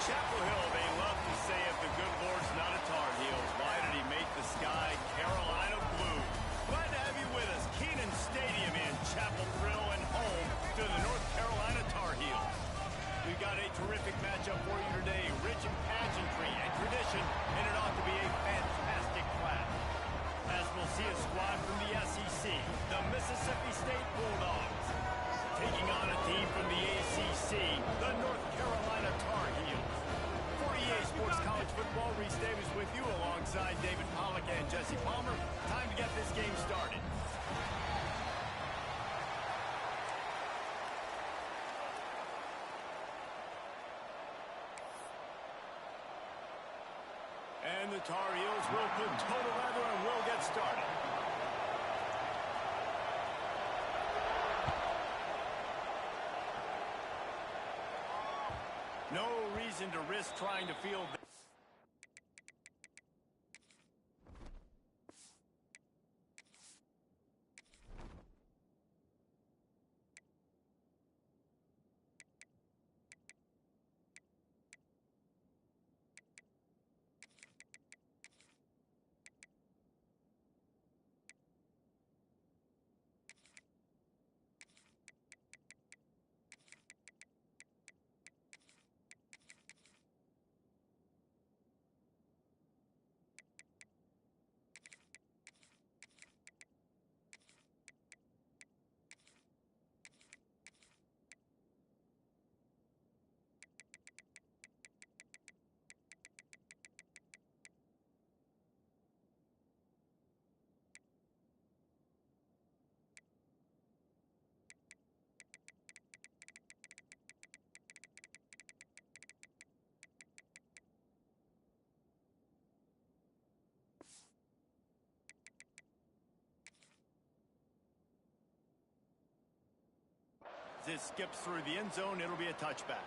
Chapel Hill, they love to say if the good Lord's not a Tar Heel, why did he make the sky Carolina blue? Glad to have you with us. Kenan Stadium in Chapel Thrill and home to the North Carolina Tar Heels. We've got a terrific matchup for you today, rich in pageantry and tradition, and it ought to be a fantastic clash. As we'll see a squad from the SEC, the Mississippi State Bulldogs, taking on a team from the ACC, the North Carolina Tar Heels. For EA Sports College Football, Reese Davis with you alongside David Pollack and Jesse Palmer. Time to get this game started. And the Tar Heels will put total leather and will get started. No reason to risk trying to field. As it skips through the end zone, it'll be a touchback.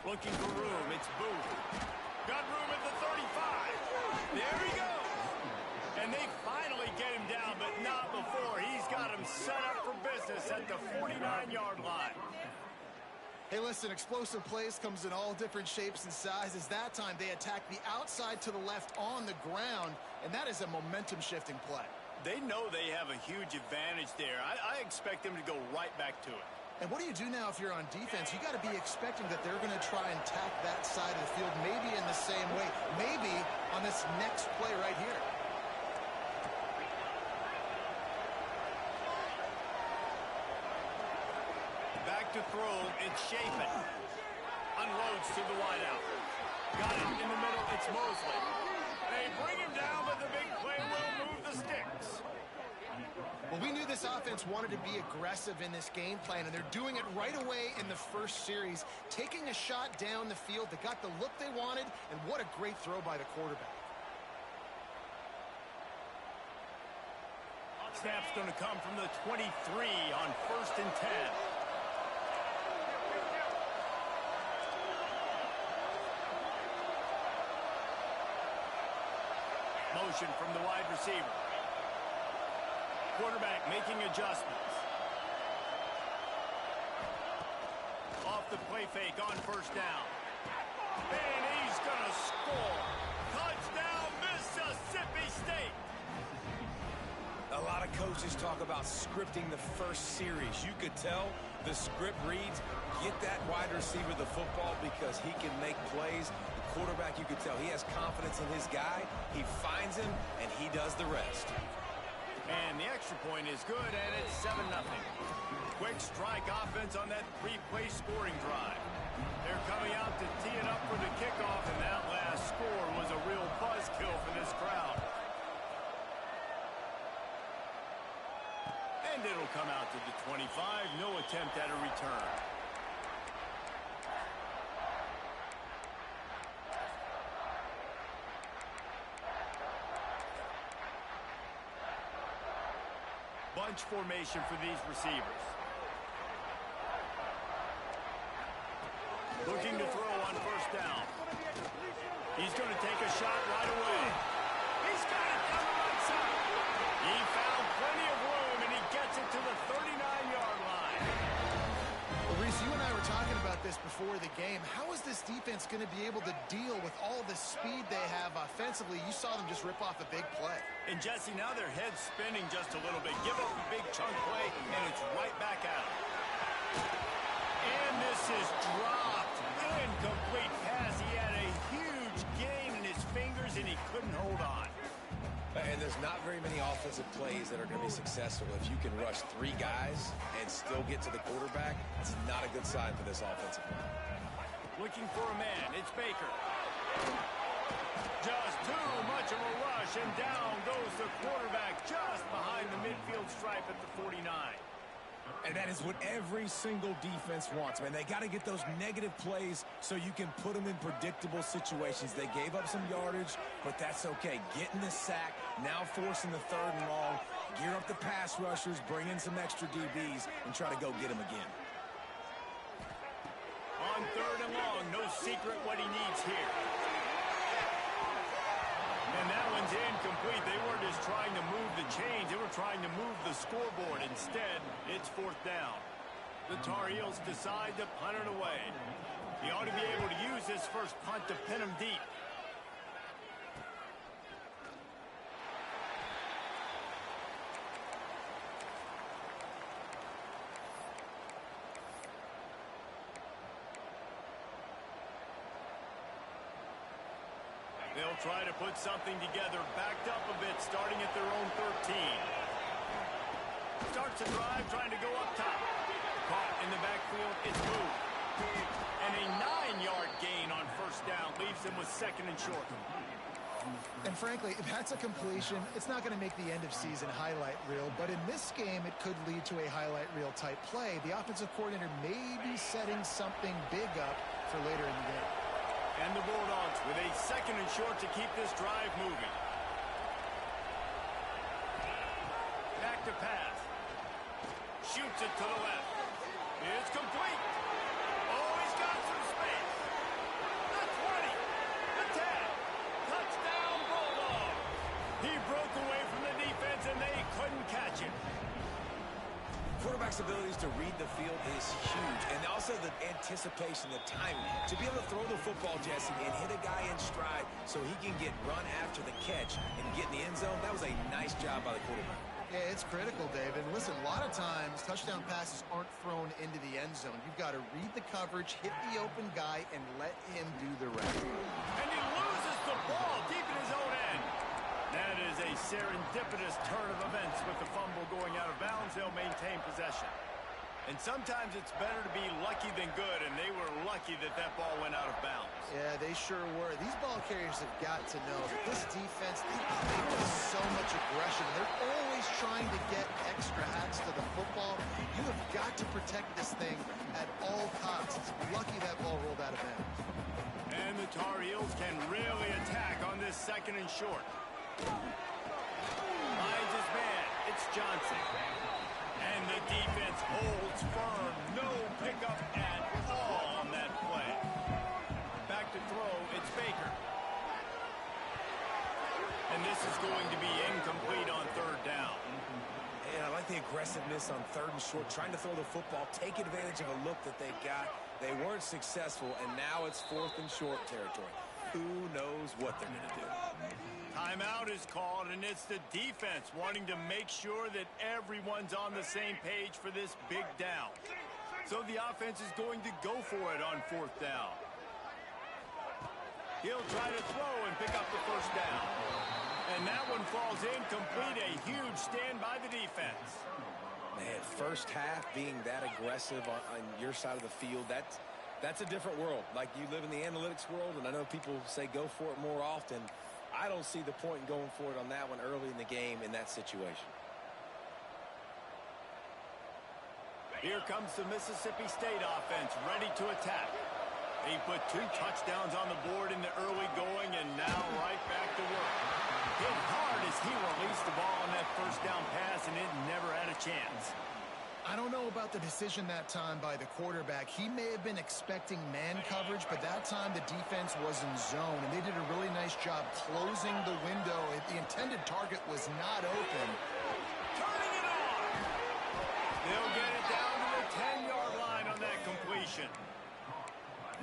Looking for room, it's Booth. Got room at the 35. There he goes. And they finally get him down, but not before. He's got him set up for business at the 49-yard line. Hey, listen, explosive plays comes in all different shapes and sizes. That time, they attack the outside to the left on the ground, and that is a momentum-shifting play. They know they have a huge advantage there. I expect them to go right back to it. And what do you do now if you're on defense? You got to be expecting that they're going to try and attack that side of the field, maybe in the same way, maybe on this next play right here. Back to throw, it's Chapin. Unloads to the wideout. Got it in the middle, it's Mosley. They bring him down, but the big play will move the sticks. Well, we knew this offense wanted to be aggressive in this game plan, and they're doing it right away in the first series, taking a shot down the field. They got the look they wanted, and what a great throw by the quarterback. Snap's going to come from the 23 on 1st and 10. Motion from the wide receiver. Quarterback making adjustments. Off the play fake on 1st down. And he's going to score. Touchdown, Mississippi State. A lot of coaches talk about scripting the first series. You could tell the script reads, get that wide receiver the football because he can make plays. The quarterback, you could tell he has confidence in his guy. He finds him, and he does the rest. And the extra point is good, and it's 7-0. Quick strike offense on that 3-play scoring drive. They're coming out to tee it up for the kickoff, and that last score was a real buzzkill for this crowd. And it'll come out to the 25. No attempt at a return. Bunch formation for these receivers. Looking to throw on 1st down. He's going to take a shot right away. He's got it down the right side. He found plenty of room, and he gets it to the 39-yard line. Well, Reese, you and I were talking about this before the game. How is this defense going to be able to deal with all the speed they have offensively? You saw them just rip off a big play. And, Jesse, now their head's spinning just a little bit. Give up a big chunk play, and it's right back out. And this is dropped. Incomplete pass. He had a huge gain in his fingers, and he couldn't hold on. And there's not very many offensive plays that are going to be successful if you can rush 3 guys and still get to the quarterback. It's not a good sign for this offensive line. Looking for a man. It's Baker. Just too much of a rush, and down goes the quarterback just behind the midfield stripe at the 49. And that is what every single defense wants, man. They got to get those negative plays so you can put them in predictable situations. They gave up some yardage, but that's okay. Getting the sack, now forcing the 3rd and long, gear up the pass rushers, bring in some extra DBs, and try to go get them again. On 3rd and long, no secret what he needs here. And that one's incomplete. They weren't just trying to move the chains. They were trying to move the scoreboard. Instead, it's 4th down. The Tar Heels decide to punt it away. He ought to be able to use this first punt to pin him deep. They'll try to put something together, backed up a bit, starting at their own 13. Starts a drive, trying to go up top. Caught in the backfield, it's moved. And a 9-yard gain on 1st down leaves them with 2nd and short. And frankly, if that's a completion, it's not going to make the end-of-season highlight reel. But in this game, it could lead to a highlight reel type play. The offensive coordinator may be setting something big up for later in the game. And the Bulldogs with a 2nd and short to keep this drive moving. Back to pass. Shoots it to the left. It's complete. Oh, he's got some space. The 20. The 10. Touchdown, Bulldog. He broke away from the defense, and they couldn't catch him. Quarterback's abilities to read the field is huge, and also the anticipation, the timing. To be able to throw the football, Jesse, and hit a guy in stride so he can get run after the catch and get in the end zone, that was a nice job by the quarterback. Yeah, it's critical, David. Listen, a lot of times, touchdown passes aren't thrown into the end zone. You've got to read the coverage, hit the open guy, and let him do the rest. And he loses the ball deep in his own end. That is a serendipitous turn of events with the fumble going out of bounds. They'll maintain possession. And sometimes it's better to be lucky than good, and they were lucky that that ball went out of bounds. Yeah, they sure were. These ball carriers have got to know that this defense, they play with so much aggression. They're always trying to get extra hacks to the football. You have got to protect this thing at all costs. It's lucky that ball rolled out of bounds. And the Tar Heels can really attack on this 2nd and short. Finds his man. It's Johnson. And the defense holds firm. No pickup at all on that play. Back to throw. It's Baker. And this is going to be incomplete on 3rd down. And I like the aggressiveness on 3rd and short, trying to throw the football, take advantage of a look that they got. They weren't successful, and now it's 4th and short territory. Who knows what they're going to do? Timeout is called, and it's the defense wanting to make sure that everyone's on the same page for this big down. So the offense is going to go for it on 4th down. He'll try to throw and pick up the 1st down. And that one falls incomplete. A huge stand by the defense. Man, first half being that aggressive on your side of the field, that's a different world. Like, you live in the analytics world, and I know people say go for it more often. I don't see the point in going for it on that one early in the game in that situation. Here comes the Mississippi State offense ready to attack. He put 2 touchdowns on the board in the early going, and now right back to work. Hit hard as he released the ball on that 1st down pass, and it never had a chance. I don't know about the decision that time by the quarterback. He may have been expecting man coverage, but that time the defense was in zone, and they did a really nice job closing the window. The intended target was not open. Turning it on. They'll get it down to the 10-yard line on that completion.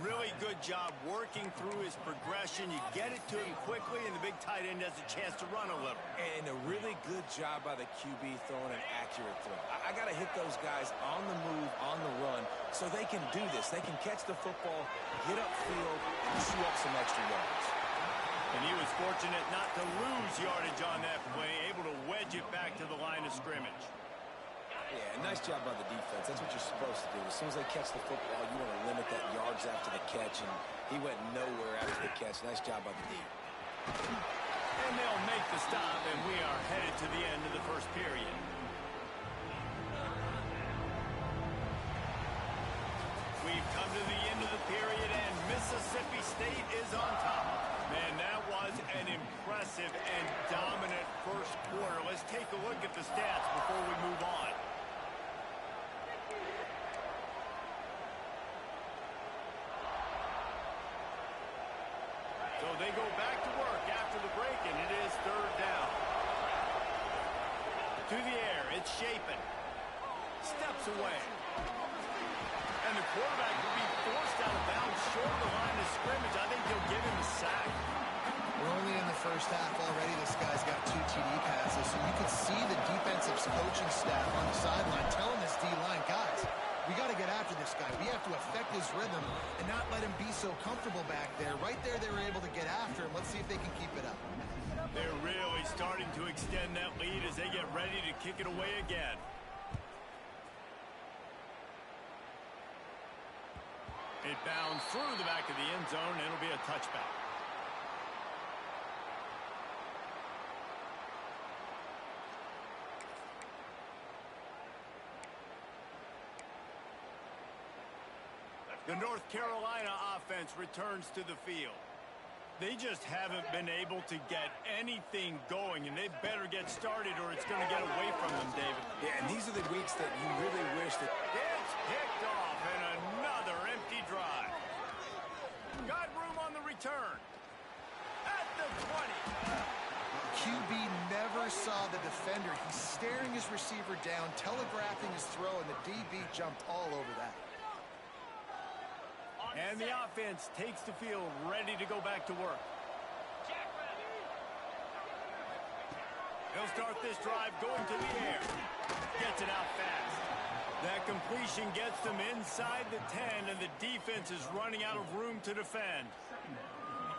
Really good job working through his progression. You get it to him quickly, and the big tight end has a chance to run a little. And a really good job by the QB throwing an accurate throw. I got to hit those guys on the move, on the run, so they can do this. They can catch the football, get upfield, and chew up some extra yards. And he was fortunate not to lose yardage on that play, able to wedge it back to the line of scrimmage. Yeah, nice job by the defense. That's what you're supposed to do. As soon as they catch the football, you want to limit that yards after the catch, and he went nowhere after the catch. Nice job by the D. And they'll make the stop, and we are headed to the end of the first period. We've come to the end of the period, and Mississippi State is on top. Man, that was an impressive and dominant first quarter. Let's take a look at the stats before we move on. So they go back to work after the break, and it is third down. To the air, it's Shapen. Steps away. And the quarterback will be forced out of bounds short of the line of scrimmage. I think they'll give him a sack. We're only in the first half already. This guy's got 2 TD passes, so you could see the defensive coaching staff on the sideline telling this D-line, guys, we got to get after this guy. We have to affect his rhythm and not let him be so comfortable back there. Right there, they were able to get after him. Let's see if they can keep it up. They're really starting to extend that lead as they get ready to kick it away again. It bounds through the back of the end zone, and it'll be a touchback. The North Carolina offense returns to the field. They just haven't been able to get anything going, and they better get started or it's going to get away from them, David. Yeah, and these are the weeks that you really wish that... It's picked off, and another empty drive. Got room on the return. At the 20. QB never saw the defender. He's staring his receiver down, telegraphing his throw, and the DB jumped all over that. And the offense takes the field, ready to go back to work. They'll start this drive going to the air. Gets it out fast. That completion gets them inside the 10, and the defense is running out of room to defend.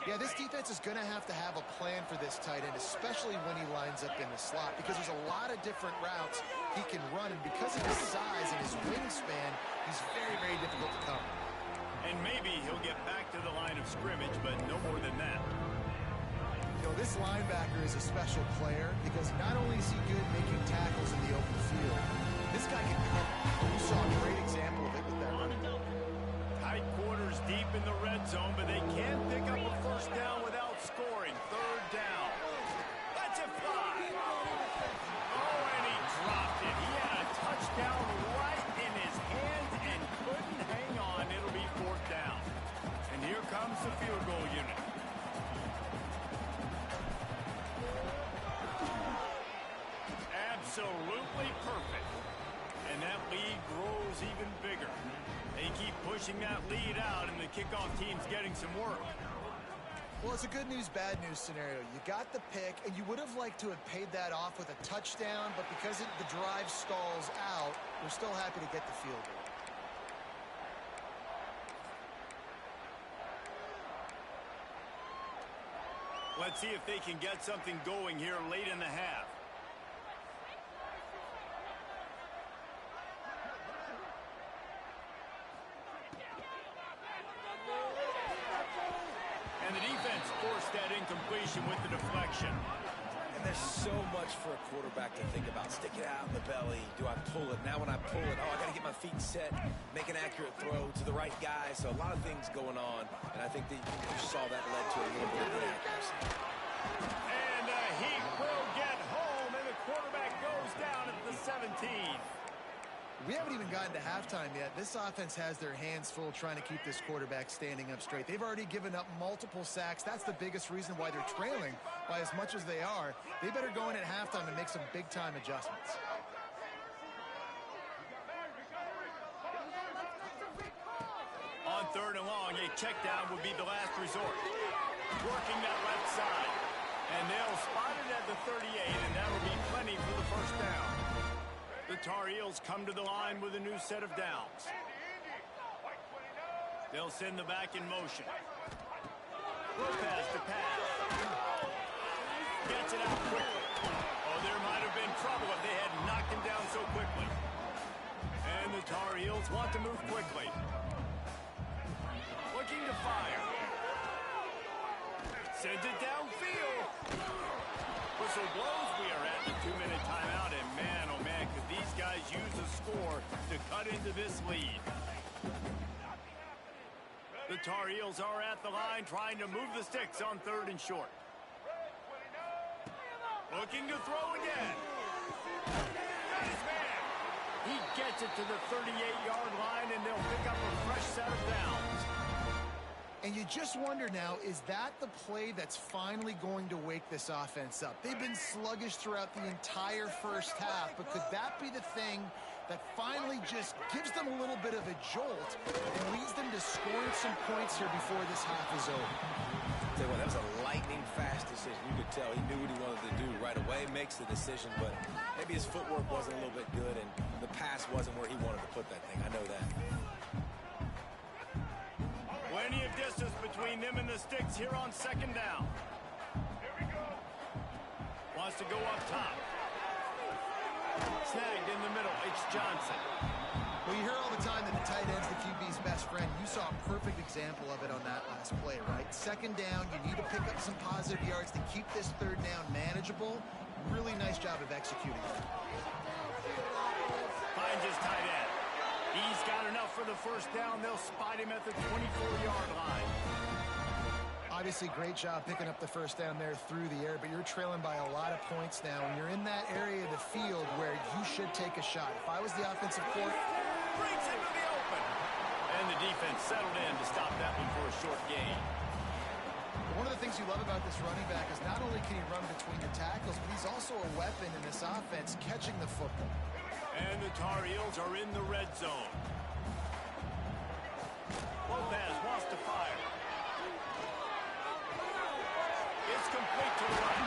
Yeah, this defense is going to have a plan for this tight end, especially when he lines up in the slot, because there's a lot of different routes he can run, and because of his size and his wingspan, he's very, very difficult to cover. And maybe he'll get back to the line of scrimmage, but no more than that. You know, this linebacker is a special player because not only is he good making tackles in the open field, this guy can hit. You saw a great example of it with that running. Tight quarters deep in the red zone, but they can't pick up a first down without scoring. Third down. Let's it fly. Oh, and he dropped it. He had a touchdown right in his hands and couldn't hang on. It'll be fourth down. And here comes the field goal unit. Absolutely perfect. And that lead grows even bigger. They keep pushing that lead out, and the kickoff team's getting some work. Well, it's a good news, bad news scenario. You got the pick, and you would have liked to have paid that off with a touchdown, but because the drive stalls out, we're still happy to get the field goal. Let's see if they can get something going here late in the half. And the defense forced that incompletion with the deflection. And there's so much for a quarterback to think about. Stick it out in the belly. Do I pull it? Now when I pull it, oh, I got to get my feet set, make an accurate throw to the right guy. So a lot of things going on, and I think that you saw that led to a little bit of inaccuracy. And he will get home, and the quarterback goes down at the 17. We haven't even gotten to halftime yet. This offense has their hands full trying to keep this quarterback standing up straight. They've already given up multiple sacks. That's the biggest reason why they're trailing by as much as they are. They better go in at halftime and make some big-time adjustments. On 3rd and long, a check down would be the last resort. Working that left side. And they'll spot it at the 38, and that'll be plenty for the first down. The Tar Heels come to the line with a new set of downs. They'll send the back in motion. Lopez to pass. Gets it out quickly. Oh, there might have been trouble if they had knocked him down so quickly. And the Tar Heels want to move quickly. Looking to fire. Sends it downfield. Whistle blows. We are at the 2-minute timeout, and man, oh man, could these guys use a score to cut into this lead. The Tar Heels are at the line trying to move the sticks on 3rd and short. Looking to throw again. Got his man. He gets it to the 38-yard line, and they'll pick up a fresh set of downs. And you just wonder now, is that the play that's finally going to wake this offense up? They've been sluggish throughout the entire first half, but could that be the thing that finally just gives them a little bit of a jolt and leads them to scoring some points here before this half is over? Tell you what, that was a lightning-fast decision. You could tell he knew what he wanted to do right away, makes the decision, but maybe his footwork wasn't a little bit good, and the pass wasn't where he wanted to put that thing. I know that. Plenty of distance between them and the sticks here on 2nd down. Wants to go up top. Snagged in the middle. It's Johnson. Well, you hear all the time that the tight end's the QB's best friend. You saw a perfect example of it on that last play, right? 2nd down, you need to pick up some positive yards to keep this 3rd down manageable. Really nice job of executing it. Finds his tight end. He's got enough for the first down. They'll spot him at the 24-yard line. Obviously, great job picking up the first down there through the air, but you're trailing by a lot of points now, and you're in that area of the field where you should take a shot. If I was the offensive coordinator, Brings him to the open. And the defense settled in to stop that one for a short gain. one of the things you love about this running back is not only can he run between the tackles, but he's also a weapon in this offense catching the football. And the Tar Heels are in the red zone. Lopez wants to fire. It's complete to the right.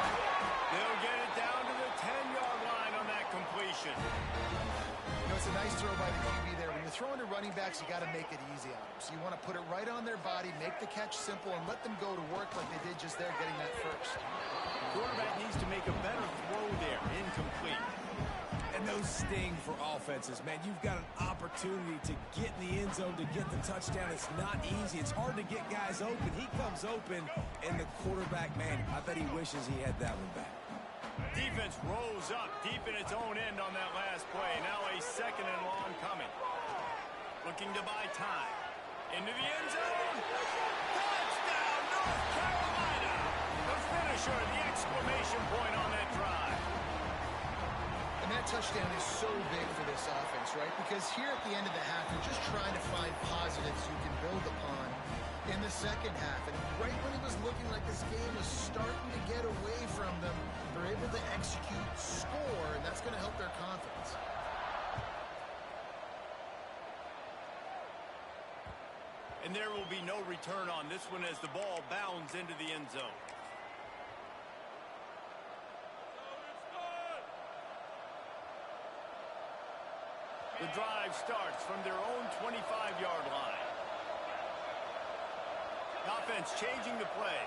They'll get it down to the 10-yard line on that completion. You know, it's a nice throw by the QB there. When you're throwing to running backs, you got to make it easy on them. So you want to put it right on their body, make the catch simple, and let them go to work like they did just there, getting that first. Quarterback needs to make a better throw there. Incomplete. And those sting for offenses, man. You've got an opportunity to get in the end zone, to get the touchdown. It's not easy. It's hard to get guys open. He comes open, and the quarterback, man, I bet he wishes he had that one back. Defense rolls up deep in its own end on that last play. Now a 2nd and long coming. Looking to buy time. Into the end zone. Touchdown, North Carolina. The finisher, the exclamation point on that drive. And that touchdown is so big for this offense, right? Because here at the end of the half, you're just trying to find positives you can build upon in the second half. And right when it was looking like this game was starting to get away from them, they're able to execute, score, and that's going to help their confidence. And there will be no return on this one as the ball bounds into the end zone. The drive starts from their own 25-yard line. Offense changing the play.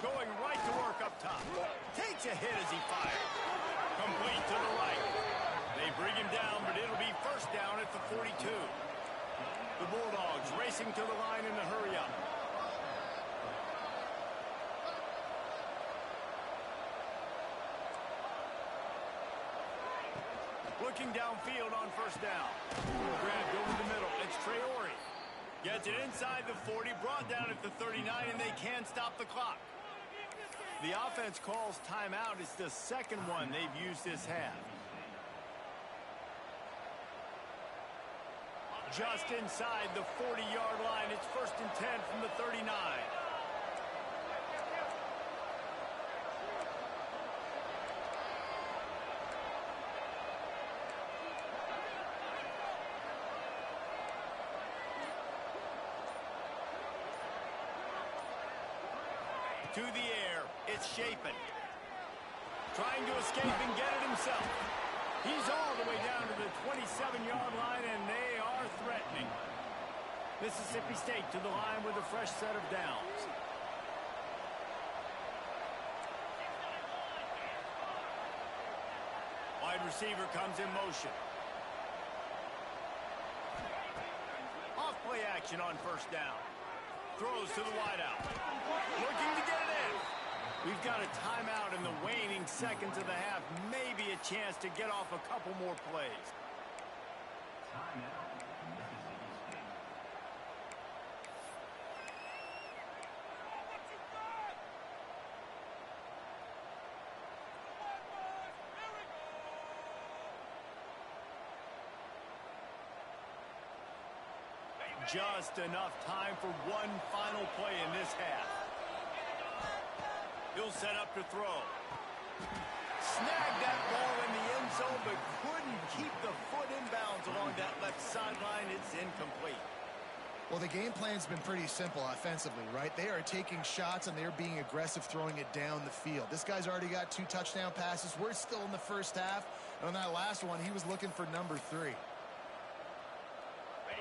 Going right to work up top. Takes a hit as he fires. Complete to the right. They bring him down, but it'll be first down at the 42. The Bulldogs racing to the line in a hurry-up. Looking downfield on first down. Grabbed over the middle. It's Traore. Gets it inside the 40, brought down at the 39, and they can't stop the clock. The offense calls timeout. It's the second one they've used this half. just inside the 40-yard line. It's 1st and 10 from the 39. To the air, it's Shapin. Trying to escape and get it himself. He's all the way down to the 27-yard line, and they are threatening. Mississippi State to the line with a fresh set of downs. Wide receiver comes in motion. Off play action on 1st down. Throws to the wideout. Looking to get it in. We've got a timeout in the waning seconds of the half. Maybe a chance to get off a couple more plays. Just enough time for one final play in this half. He'll set up to throw. Snagged that ball in the end zone, but couldn't keep the foot in bounds along that left sideline. It's incomplete. Well, the game plan's been pretty simple offensively, right? They are taking shots, and they're being aggressive throwing it down the field. This guy's already got 2 touchdown passes. We're still in the first half. And on that last one, he was looking for number 3.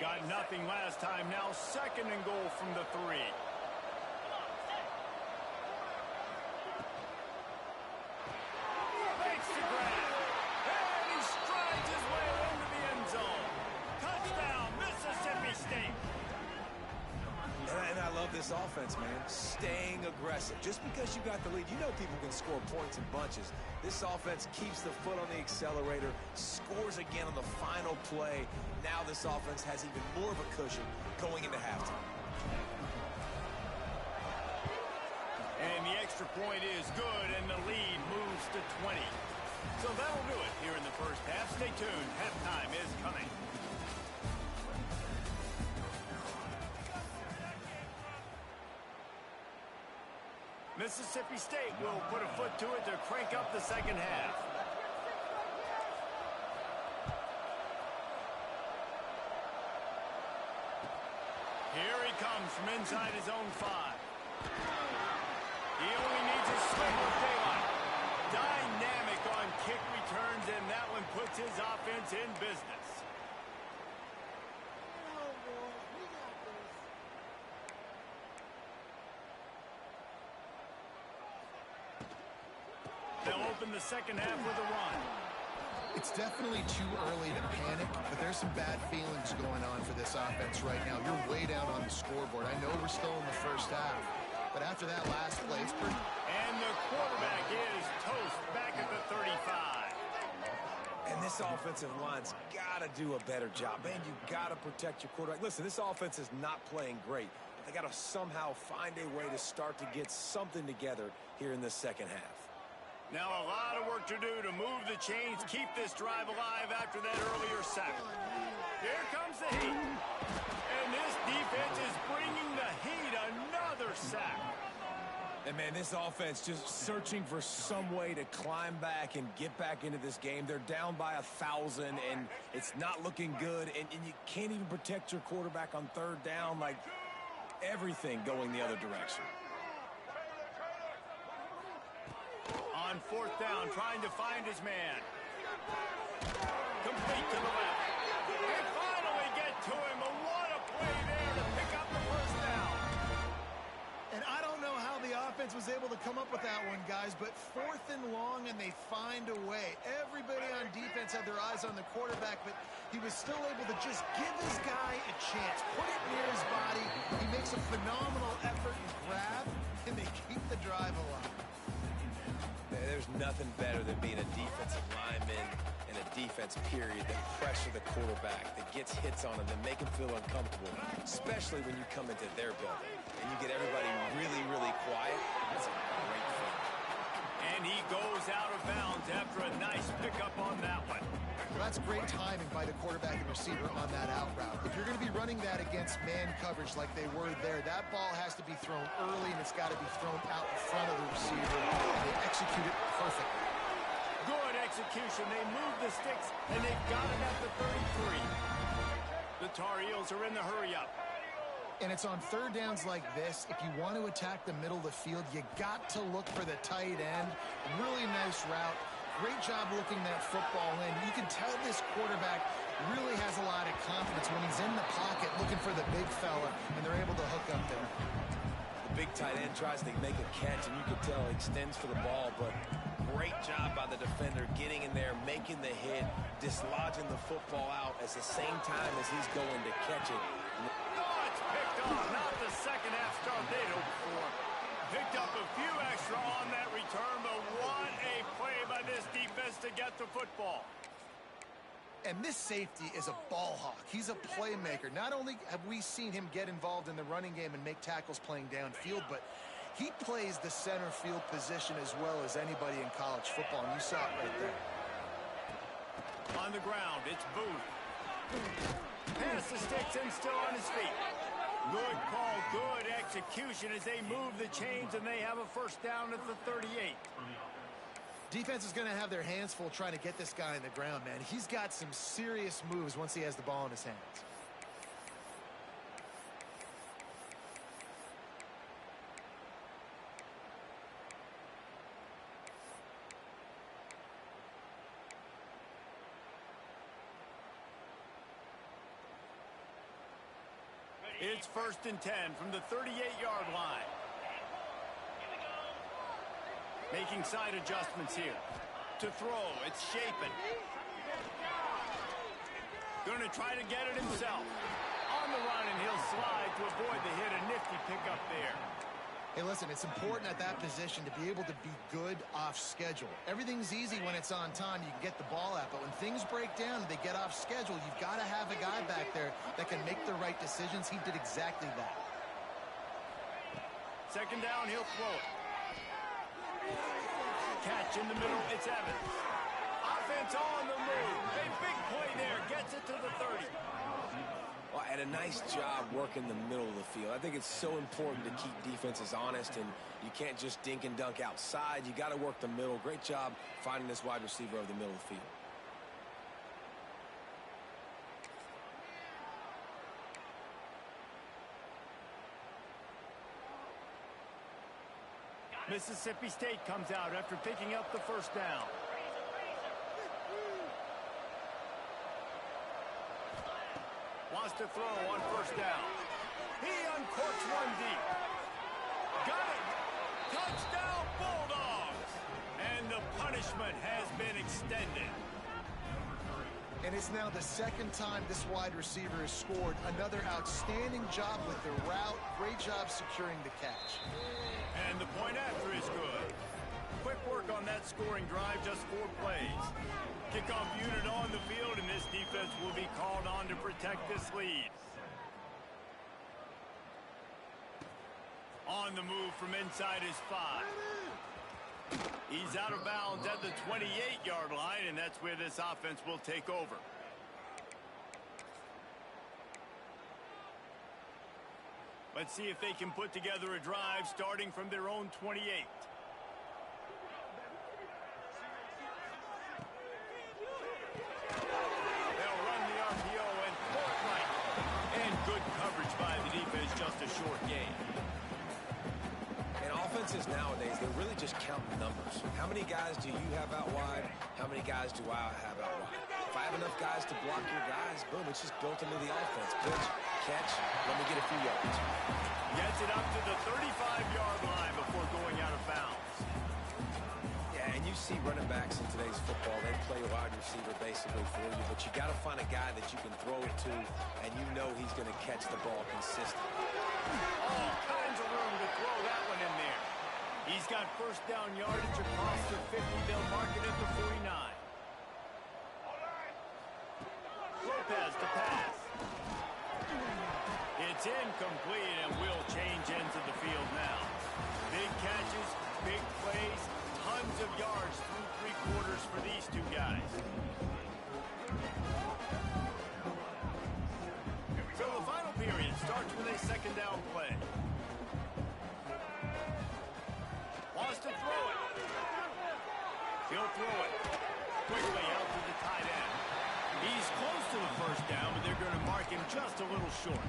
Got nothing last time. Now 2nd and goal from the 3. Makes the grab. And he strides his way into the end zone. Touchdown, Mississippi State. And I love this offense, man. Staying aggressive. Just because you got the lead, you know people can score points in bunches. This offense keeps the foot on the accelerator, scores again on the final play. Now this offense has even more of a cushion going into halftime. And the extra point is good, and the lead moves to 20. So that'll do it here in the first half. Stay tuned. Halftime is coming. Mississippi State will put a foot to it to crank up the second half. Here he comes from inside his own 5. He only needs a swing of daylight. Dynamic on kick returns, and that one puts his offense in business. They'll open the second half with a run. It's definitely too early to panic, but there's some bad feelings going on for this offense right now. You're way down on the scoreboard. I know we're still in the first half, but after that last play, it's pretty... And the quarterback is toast back at the 35. And this offensive line's got to do a better job. Man, you got to protect your quarterback. Listen, this offense is not playing great. They got to somehow find a way to start to get something together here in this second half. Now a lot of work to do to move the chains, keep this drive alive after that earlier sack. Here comes the heat. And this defense is bringing the heat. Another sack. And, man, this offense just searching for some way to climb back and get back into this game. They're down by 1,000, and it's not looking good. And you can't even protect your quarterback on 3rd down. Like, everything going the other direction. On 4th down, trying to find his man. Complete to the left. They finally get to him, but what a play there to pick up the 1st down. And I don't know how the offense was able to come up with that one, guys, but 4th and long, and they find a way. Everybody on defense had their eyes on the quarterback, but he was still able to just give this guy a chance. Put it near his body. He makes a phenomenal effort and grab, and they keep the drive alive. There's nothing better than being a defensive lineman in a defense period that pressure the quarterback, that gets hits on him, that make him feel uncomfortable, especially when you come into their building and you get everybody really, really quiet. That's a great feeling. And he goes out of bounds after a nice pickup on that one. Well, that's That's great timing by the quarterback and receiver on that out route. If you're going to be running that against man coverage like they were there, that ball has to be thrown early, and it's got to be thrown out in front of the receiver. They execute it perfectly. Good execution. They move the sticks, and they've got it at the 33. The Tar Heels are in the hurry-up. And it's on third downs like this. If you want to attack the middle of the field, you got to look for the tight end. Really nice route. Great job looking that football in. You can tell this quarterback really has a lot of confidence when he's in the pocket looking for the big fella, and they're able to hook up there. The big tight end tries to make a catch, and you can tell he extends for the ball, but great job by the defender getting in there, making the hit, dislodging the football out at the same time as he's going to catch it. Oh, it's picked off. Not the second half start they'd hoped for. Picked up a few extra on that return, but what a play by this defense to get the football. And this safety is a ball hawk. He's a playmaker. Not only have we seen him get involved in the running game and make tackles playing downfield, but he plays the center field position as well as anybody in college football, and you saw it right there. On the ground, it's Booth. Pass the sticks and still on his feet. Good call, good execution as they move the chains, and they have a first down at the 38. Defense is going to have their hands full trying to get this guy on the ground, man. He's got some serious moves once he has the ball in his hands. It's 1st and 10 from the 38-yard line. Making side adjustments here. To throw, it's Shapen. Going to try to get it himself. On the run, and he'll slide to avoid the hit. A nifty pickup there. Hey, listen, it's important at that position to be able to be good off schedule. Everything's easy when it's on time. You can get the ball out, but when things break down and they get off schedule, you've got to have a guy back there that can make the right decisions. He did exactly that. Second down, he'll throw it. Catch in the middle, it's Evans. Offense on the move. A big play there, gets it to the 30. Well, and a nice job working the middle of the field. I think it's so important to keep defenses honest, and you can't just dink and dunk outside. You got to work the middle. Great job finding this wide receiver over the middle of the field. Mississippi State comes out after picking up the first down. Wants to throw on first down. He uncorks one deep. Got it. Touchdown Bulldogs. And the punishment has been extended. And it's now the second time this wide receiver has scored. Another outstanding job with the route. Great job securing the catch. And the point after is good. Quick work on that scoring drive, just 4 plays. Kickoff unit on the field, and this defense will be called on to protect this lead. On the move from inside his 5. He's out of bounds at the 28-yard line, and that's where this offense will take over. Let's see if they can put together a drive starting from their own 28. They'll run the RPO and pull it right. And good coverage by the defense, just a short gain. And offenses nowadays, they're really just counting numbers. How many guys do you have out wide? How many guys do I have out wide? If I have enough guys to block your guys, boom, it's just built into the offense. Pitch, catch, let me get a few yards. Gets it up to the 35-yard line before going out of bounds. Yeah, and you see running backs in today's football, they play wide receiver basically for you, but you got to find a guy that you can throw it to, and you know he's going to catch the ball consistently. All kinds of room to throw that one in there. He's got first down yardage across the 50. They'll mark it at the 49. Lopez to pass. It's incomplete, and will change ends of the field now. Big catches, big plays, tons of yards through 3 quarters for these two guys. little short.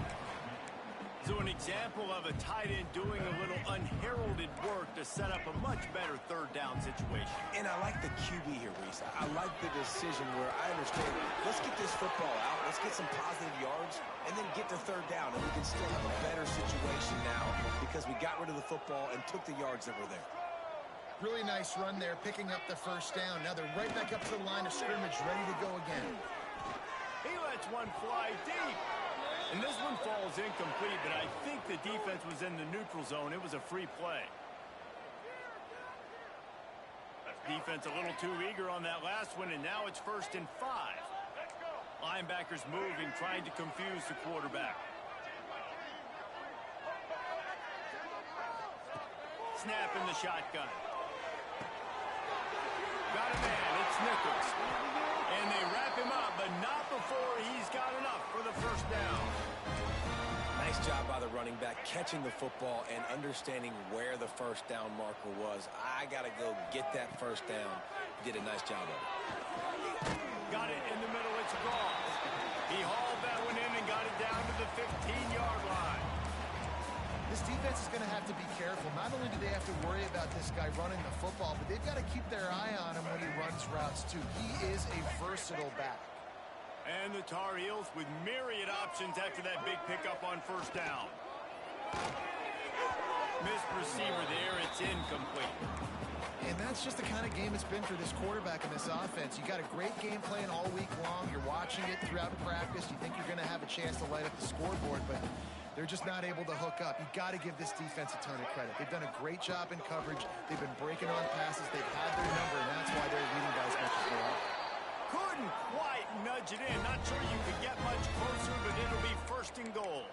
So an example of a tight end doing a little unheralded work to set up a much better third down situation. And I like the QB here, Reese. I like the decision where I understand, let's get this football out, let's get some positive yards, and then get to third down, and we can still have a better situation now because we got rid of the football and took the yards that were there. Really nice run there, picking up the first down. Now they're right back up to the line of scrimmage, ready to go again. He lets one fly deep. And this one falls incomplete, but I think the defense was in the neutral zone. It was a free play. Defense a little too eager on that last one, and now it's 1st and 5. Linebackers moving, trying to confuse the quarterback. Snap in the shotgun. Got a man, it's Nichols. And they wrap him up, but not before he's got enough for the first down. Nice job by the running back, catching the football and understanding where the first down marker was. I got to go get that first down. Did a nice job of it. Got it in the middle, it's gone. He hauled that one in and got it down to the 15-yard line. This defense is going to have to be careful. Not only do they have to worry about this guy running the football, but they've got to keep their eye on him when he runs routes, too. He is a versatile back. And the Tar Heels with myriad options after that big pickup on first down. Missed receiver there, it's incomplete. And that's just the kind of game it's been for this quarterback in this offense. You got a great game plan all week long. You're watching it throughout practice. You think you're going to have a chance to light up the scoreboard, but they're just not able to hook up. You got to give this defense a ton of credit. They've done a great job in coverage. They've been breaking on passes. They've had their number, and that's why they're leading by as much as they are. Couldn't quite nudge it in. Not sure you could get much closer, but it'll be 1st and goal.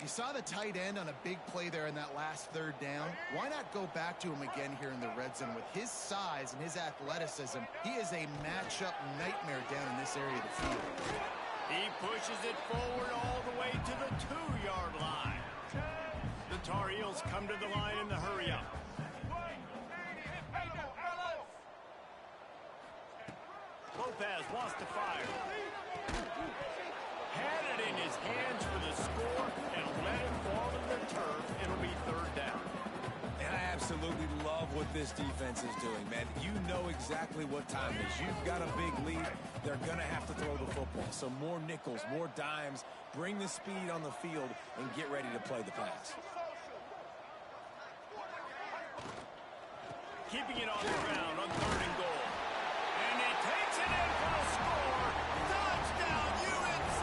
You saw the tight end on a big play there in that last third down. Why not go back to him again here in the red zone? With his size and his athleticism, he is a matchup nightmare down in this area of the field. He pushes it forward all the way to the 2-yard line. The Tar Heels come to the line in the hurry-up. Lopez wants to fire. Had it in his hands for the score and let it fall in the turf. It'll be 3rd down. And I absolutely love what this defense is doing, man. You know exactly what time it is. You've got a big lead. They're going to have to throw the football. So more nickels, more dimes. Bring the speed on the field and get ready to play the pass. Keeping it on the ground on 3rd and goal. And he takes it in for the score. Touchdown, UNC!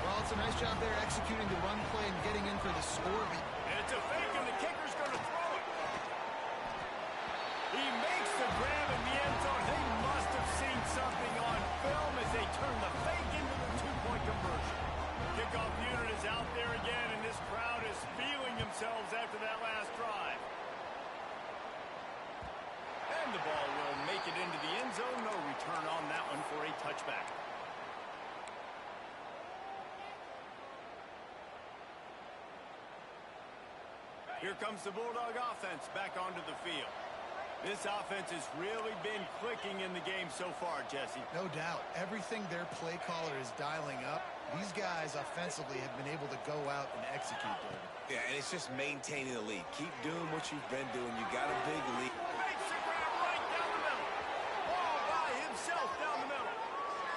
Well, it's a nice job there executing the run play and getting in for the score. It's a fake, and the kicker's going to throw it. He makes the grab in the end zone. They must have seen something on film as they turn the fake into the 2-point conversion. Kickoff unit is out there again, and this crowd is feeling themselves after that last drive. And the ball will make it into the end zone. No return on that one for a touchback. Here comes the Bulldog offense back onto the field. This offense has really been clicking in the game so far, Jesse. No doubt. Everything their play caller is dialing up, these guys offensively have been able to go out and execute, David. Yeah, and it's just maintaining the lead. Keep doing what you've been doing. You got a big lead. Makes the grab right down the middle. All by himself down the middle.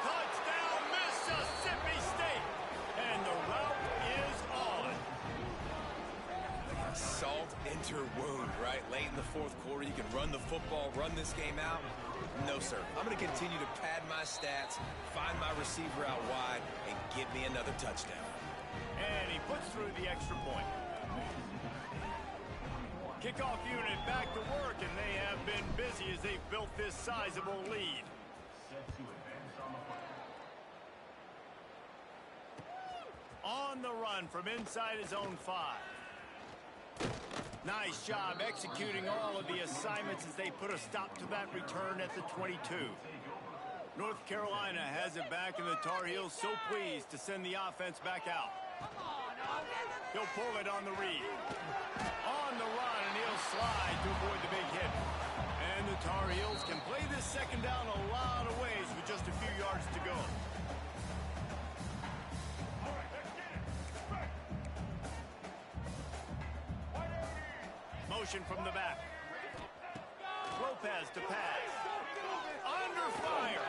Touchdown, Mississippi State. And the route is on. Salt into wound, right? Late in the 4th quarter, you can run the football, run this game out. No, sir. I'm going to continue to pad my stats, find my receiver out wide, and get me another touchdown. And he puts through the extra point. Kickoff unit back to work, and they have been busy as they've built this sizable lead. On the run from inside his own 5. Nice job executing all of the assignments as they put a stop to that return at the 22. North Carolina has it back, and the Tar Heels so pleased to send the offense back out. He'll pull it on the read. On the run, and he'll slide to avoid the big hit. And the Tar Heels can play this 2nd down a lot of ways with just a few yards to go. motion from the back. Lopez to pass. Under fire.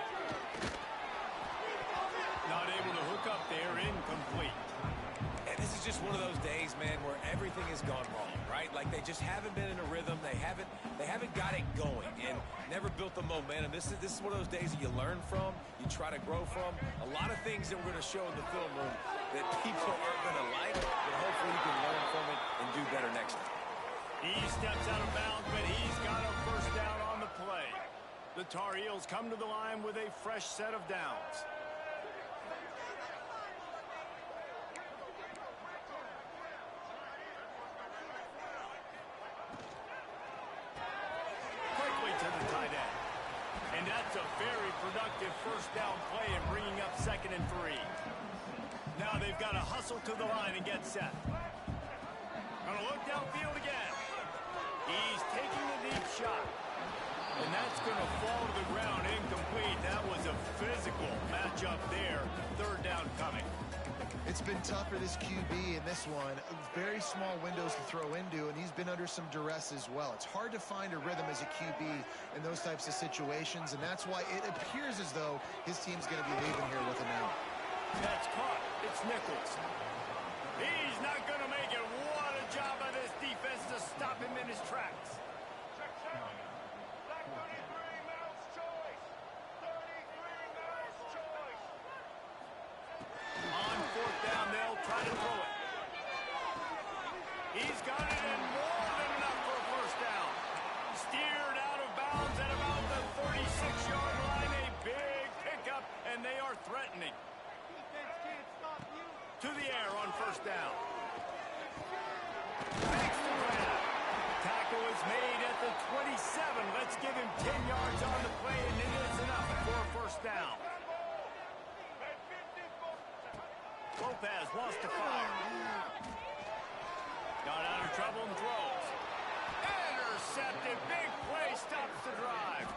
Not able to hook up there, incomplete. And this is just one of those days, man, where everything has gone wrong, right? Like they just haven't been in a rhythm. They haven't got it going and never built the momentum. This is one of those days that you learn from, you try to grow from. A lot of things that we're going to show in the film room that people aren't going to like, but hopefully you can learn from it and do better next time. He steps out of bounds, but he's got a first down on the play. The Tar Heels come to the line with a fresh set of downs. Quickly to the tight end. And that's a very productive first down play and bringing up 2nd and 3. Now they've got to hustle to the line and get set. Gonna look downfield again. He's taking the deep shot. And that's going to fall to the ground incomplete. That was a physical matchup there. 3rd down coming. It's been tough for this QB in this one. Very small windows to throw into, and he's been under some duress as well. It's hard to find a rhythm as a QB in those types of situations, and that's why it appears as though his team's going to be leaving here with him now. That's caught. It's Nichols. He's not going to make it. What a job by this defense to stop him in his tracks. On 4th down, they'll try to throw it. He's got it in more than enough for a first down. Steered out of bounds at about the 36-yard line. A big pickup, and they are threatening. To the air on first down. Makes the grab. Tackle is made at the 27. Let's give him 10 yards on the play, and it is enough for a first down. Lopez wants to fire. Got out of trouble and throws. Intercepted. Big play stops the drive.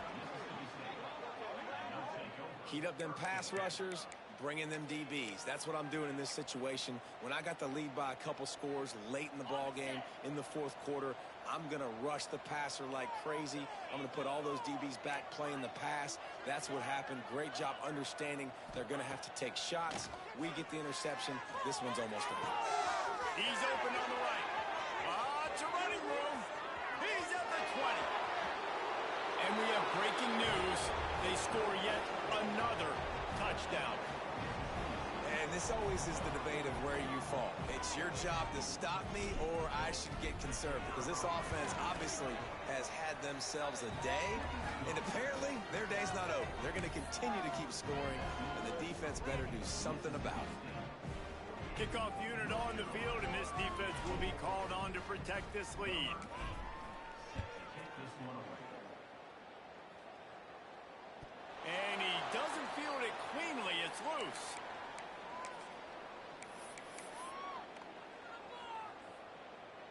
Heat up them pass rushers, bring in them DBs. That's what I'm doing in this situation. When I got the lead by a couple scores late in the ball game in the 4th quarter, I'm going to rush the passer like crazy. I'm going to put all those DBs back playing the pass. That's what happened. Great job understanding they're going to have to take shots. We get the interception. This one's almost over. He's open on the right. Lots of running room. He's at the 20. And we have breaking news. They score yet another touchdown. And this always is the debate of where you fall. It's your job to stop me or I should get concerned, because this offense obviously has had themselves a day, and apparently their day's not over. They're going to continue to keep scoring, and the defense better do something about it. Kickoff unit on the field, and this defense will be called on to protect this lead. And he doesn't field it cleanly. It's loose.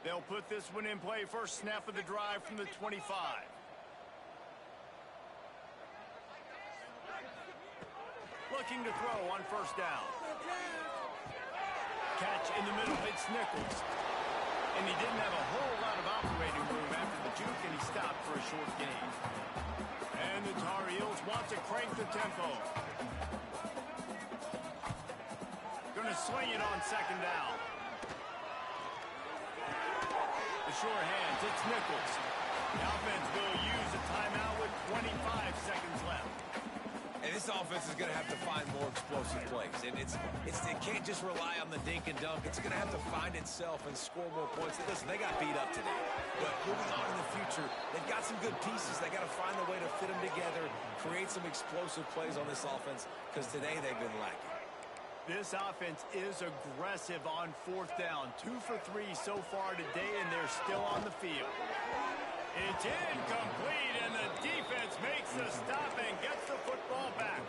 They'll put this one in play. First snap of the drive from the 25. Looking to throw on first down. Catch in the middle. It's Nichols. And he didn't have a whole lot of operating room after the juke, and he stopped for a short gain. And the Tar Heels want to crank the tempo. Going to sling it on 2nd down. The sure hands, it's Nichols. The offense will use a timeout with 25 seconds left. And this offense is going to have to find more explosive plays. And it can't just rely on the dink and dunk. It's going to have to find itself and score more points. Listen, they got beat up today. But moving on in the future, they've got some good pieces. They got to find a way to fit them together, create some explosive plays on this offense, because today they've been lacking. This offense is aggressive on 4th down. 2 for 3 so far today, and they're still on the field. It's incomplete, and the defense makes the stop and gets the football back.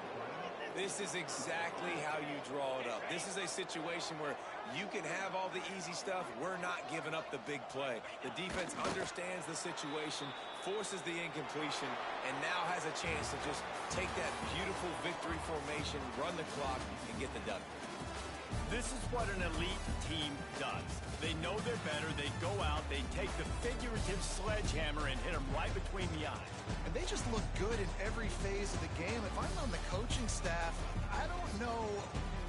This is exactly how you draw it up. This is a situation where you can have all the easy stuff. We're not giving up the big play. The defense understands the situation, forces the incompletion, and now has a chance to just take that beautiful victory formation, run the clock, and get the dub. This is what an elite team does. They know they're better. They go out, they take the figurative sledgehammer and hit them right between the eyes. And they just look good in every phase of the game. If I'm on the coaching staff, I don't know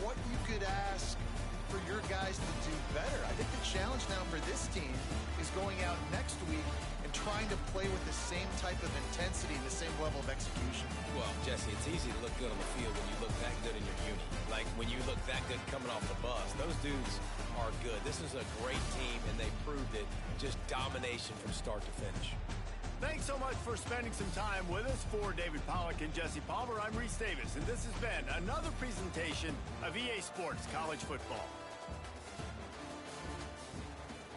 what you could ask for your guys to do better. I think the challenge now for this team is going out next week and trying to play with the same type of intensity and the same level of execution. Well, Jesse, it's easy to look good on the field when you look that good in your uni. Like when you look that good coming off the bus. Those dudes are good. This is a great team, and they proved it. Just domination from start to finish. Thanks so much for spending some time with us. For David Pollack and Jesse Palmer, I'm Reese Davis, and this has been another presentation of EA Sports College Football.